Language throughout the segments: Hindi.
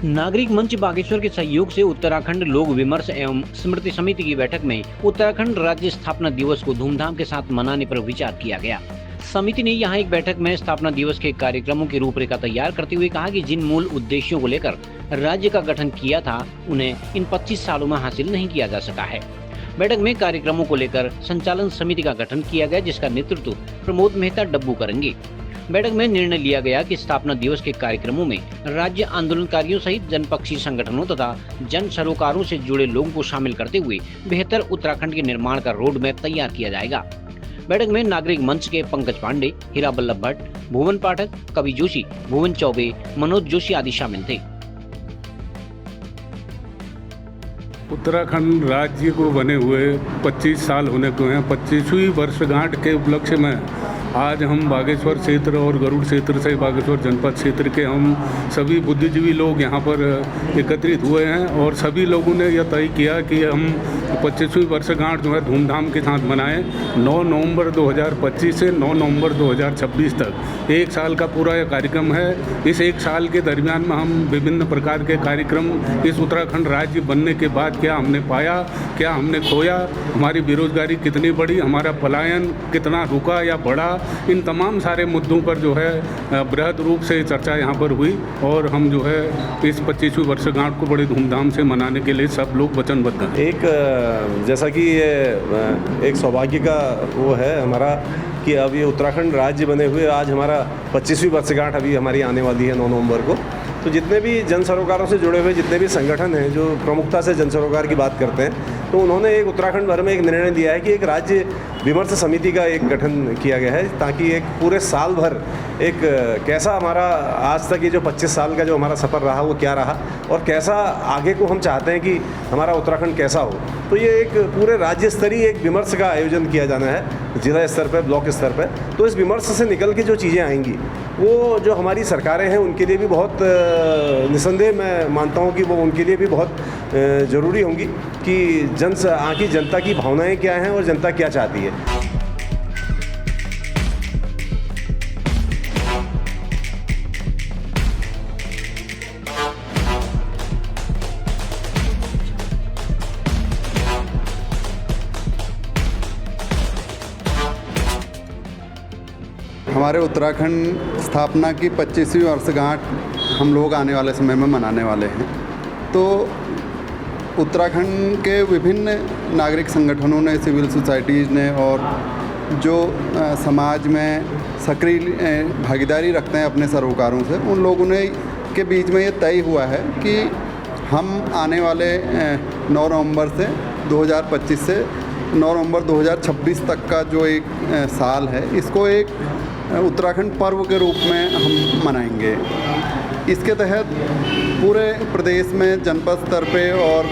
नागरिक मंच बागेश्वर के सहयोग से उत्तराखंड लोक विमर्श एवं स्मृति समिति की बैठक में उत्तराखंड राज्य स्थापना दिवस को धूमधाम के साथ मनाने पर विचार किया गया। समिति ने यहां एक बैठक में स्थापना दिवस के कार्यक्रमों की रूपरेखा तैयार करते हुए कहा कि जिन मूल उद्देश्यों को लेकर राज्य का गठन किया था उन्हें इन 25 सालों में हासिल नहीं किया जा सका है। बैठक में कार्यक्रमों को लेकर संचालन समिति का गठन किया गया, जिसका नेतृत्व प्रमोद मेहता डब्बू करेंगे। बैठक में निर्णय लिया गया कि स्थापना दिवस के कार्यक्रमों में राज्य आंदोलनकारियों सहित जनपक्षी संगठनों तथा जन सरोकारों से जुड़े लोगों को शामिल करते हुए बेहतर उत्तराखंड के निर्माण का रोड मैप तैयार किया जाएगा। बैठक में नागरिक मंच के पंकज पांडे, हीरा बल्लभ भट्ट, भुवन पाठक, कवि जोशी, भुवन चौबे, मनोज जोशी आदि शामिल थे। उत्तराखंड राज्य को बने हुए 25 साल होने को हैं। 25वीं वर्षगांठ के उपलक्ष्य में आज हम बागेश्वर क्षेत्र और गरुड़ क्षेत्र से बागेश्वर जनपद क्षेत्र के हम सभी बुद्धिजीवी लोग यहाँ पर एकत्रित हुए हैं और सभी लोगों ने यह तय किया कि हम 25वीं वर्षगांठ जो है धूमधाम के साथ मनाएं। 9 नवंबर 2025 से 9 नवंबर 2026 तक 1 साल का पूरा यह कार्यक्रम है। इस 1 साल के दरमियान में हम विभिन्न प्रकार के कार्यक्रम, इस उत्तराखंड राज्य बनने के बाद क्या हमने पाया, क्या हमने खोया, हमारी बेरोजगारी कितनी बढ़ी, हमारा पलायन कितना रुका या बढ़ा, इन तमाम सारे मुद्दों पर जो है बृहद रूप से चर्चा यहाँ पर हुई और हम जो है इस 25वीं वर्षगांठ को बड़े धूमधाम से मनाने के लिए सब लोग वचनबद्ध हैं। एक जैसा कि ये एक सौभाग्य का वो है हमारा कि अब ये उत्तराखंड राज्य बने हुए आज हमारा 25वीं वर्षगांठ अभी हमारी आने वाली है 9 नवंबर को। तो जितने भी जन सरोकारों से जुड़े हुए जितने भी संगठन हैं जो प्रमुखता से जन सरोकार की बात करते हैं, तो उन्होंने एक उत्तराखंड भर में एक निर्णय लिया है कि एक राज्य विमर्श समिति का एक गठन किया गया है ताकि एक पूरे साल भर एक कैसा हमारा आज तक ये जो 25 साल का जो हमारा सफ़र रहा वो क्या रहा और कैसा आगे को हम चाहते हैं कि हमारा उत्तराखंड कैसा हो। तो ये एक पूरे राज्य स्तरीय एक विमर्श का आयोजन किया जाना है, जिला स्तर पर, ब्लॉक स्तर पर। तो इस विमर्श से निकल के जो चीज़ें आएंगी वो जो हमारी सरकारें हैं उनके लिए भी बहुत निसंदेह मैं मानता हूँ कि वो उनके लिए भी बहुत ज़रूरी होंगी कि आखिर जनता की भावनाएं क्या हैं और जनता क्या चाहती है। हमारे उत्तराखंड स्थापना की 25वीं वर्षगांठ हम लोग आने वाले समय में मनाने वाले हैं। तो उत्तराखंड के विभिन्न नागरिक संगठनों ने, सिविल सोसाइटीज़ ने और जो समाज में सक्रिय भागीदारी रखते हैं अपने सरोकारों से, उन लोगों ने के बीच में ये तय हुआ है कि हम आने वाले 9 नवंबर से 2025 से 9 नवंबर 2026 तक का जो एक साल है, इसको एक उत्तराखंड पर्व के रूप में हम मनाएंगे। इसके तहत पूरे प्रदेश में जनपद स्तर पे और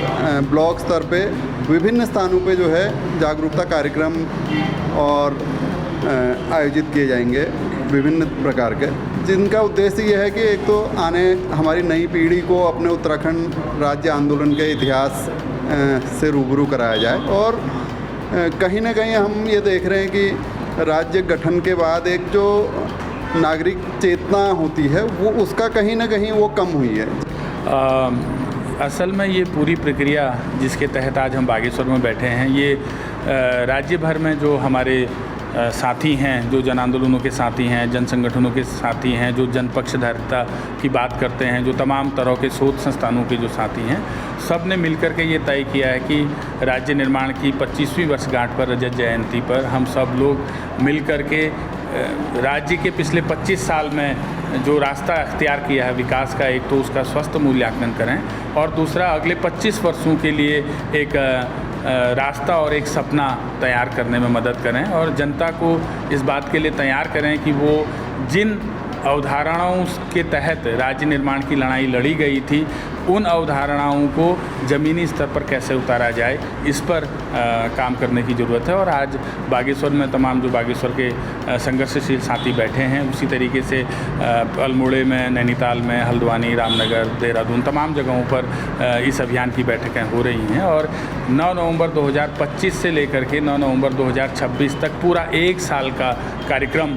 ब्लॉक स्तर पे विभिन्न स्थानों पे जो है जागरूकता कार्यक्रम और आयोजित किए जाएंगे विभिन्न प्रकार के, जिनका उद्देश्य ये है कि एक तो हमारी नई पीढ़ी को अपने उत्तराखंड राज्य आंदोलन के इतिहास से रूबरू कराया जाए और कहीं ना कहीं हम ये देख रहे हैं कि राज्य गठन के बाद एक जो नागरिक चेतना होती है वो उसका कहीं ना कहीं वो कम हुई है। असल में ये पूरी प्रक्रिया जिसके तहत आज हम बागेश्वर में बैठे हैं, ये राज्य भर में जो हमारे साथी हैं, जो जन आंदोलनों के साथी हैं, जन संगठनों के साथी हैं, जो जन पक्षधारिता की बात करते हैं, जो तमाम तरह के शोध संस्थानों के जो साथी हैं, सब ने मिलकर के ये तय किया है कि राज्य निर्माण की 25वीं वर्षगांठ पर, रजत जयंती पर, हम सब लोग मिलकर के राज्य के पिछले 25 साल में जो रास्ता अख्तियार किया है विकास का, एक तो उसका स्वस्थ मूल्यांकन करें और दूसरा अगले 25 वर्षों के लिए एक रास्ता और एक सपना तैयार करने में मदद करें और जनता को इस बात के लिए तैयार करें कि वो जिन अवधारणाओं के तहत राज्य निर्माण की लड़ाई लड़ी गई थी, उन अवधारणाओं को ज़मीनी स्तर पर कैसे उतारा जाए, इस पर काम करने की ज़रूरत है। और आज बागेश्वर में तमाम जो बागेश्वर के संघर्षशील साथी बैठे हैं, उसी तरीके से अल्मोड़े में, नैनीताल में, हल्द्वानी, रामनगर, देहरादून, तमाम जगहों पर इस अभियान की बैठकें हो रही हैं। और 9 नवंबर 2025 से लेकर के 9 नवंबर 2026 तक पूरा 1 साल का कार्यक्रम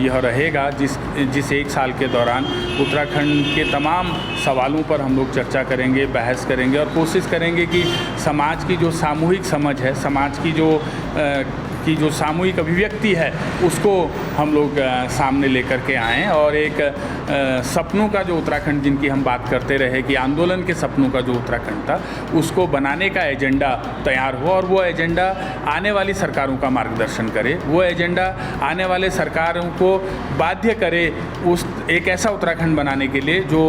यह रहेगा, जिस एक साल के दौरान उत्तराखंड के तमाम सवालों पर हम लोग चर्चा करेंगे, बहस करेंगे और कोशिश करेंगे कि समाज की जो सामूहिक समझ है, समाज की जो सामूहिक अभिव्यक्ति है, उसको हम लोग सामने लेकर के आएँ और एक सपनों का जो उत्तराखंड जिनकी हम बात करते रहे कि आंदोलन के सपनों का जो उत्तराखंड था, उसको बनाने का एजेंडा तैयार हो और वो एजेंडा आने वाली सरकारों का मार्गदर्शन करे, वो एजेंडा आने वाले सरकारों को बाध्य करे उस एक ऐसा उत्तराखंड बनाने के लिए जो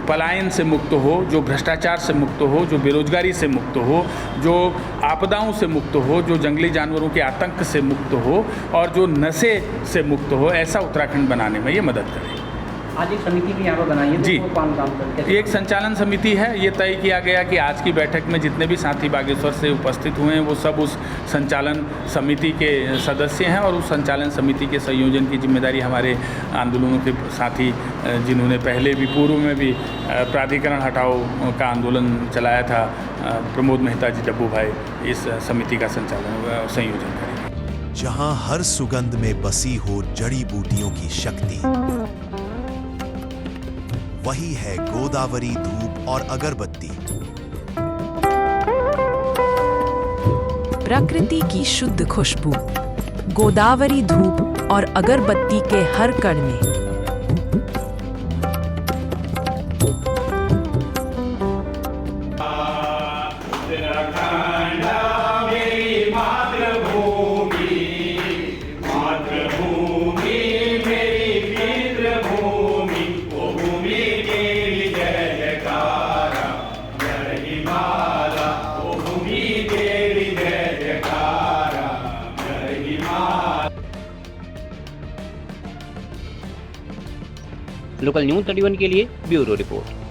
पलायन से मुक्त हो, जो भ्रष्टाचार से मुक्त हो, जो बेरोजगारी से मुक्त हो, जो आपदाओं से मुक्त हो, जो जंगली जानवरों के आतंक से मुक्त हो और जो नशे से मुक्त हो, ऐसा उत्तराखंड बनाने में ये मदद करे। आज एक समिति भी यहाँ पर बनाई है, जी। तो कौन काम करते ये एक संचालन समिति है। ये तय किया गया कि आज की बैठक में जितने भी साथी बागेश्वर से उपस्थित हुए हैं वो सब उस संचालन समिति के सदस्य हैं और उस संचालन समिति के संयोजन की जिम्मेदारी हमारे आंदोलनों के साथी जिन्होंने पहले भी पूर्व में भी प्राधिकरण हटाओ का आंदोलन चलाया था, प्रमोद मेहता जी डब्बू भाई, इस समिति का संयोजन करेंगे। जहां हर सुगंध में बसी हो जड़ी बूटियों की शक्ति, वही है गोदावरी धूप और अगरबत्ती। प्रकृति की शुद्ध खुशबू, गोदावरी धूप और अगरबत्ती के हर कण में। लोकल न्यूज़ 31 के लिए ब्यूरो रिपोर्ट।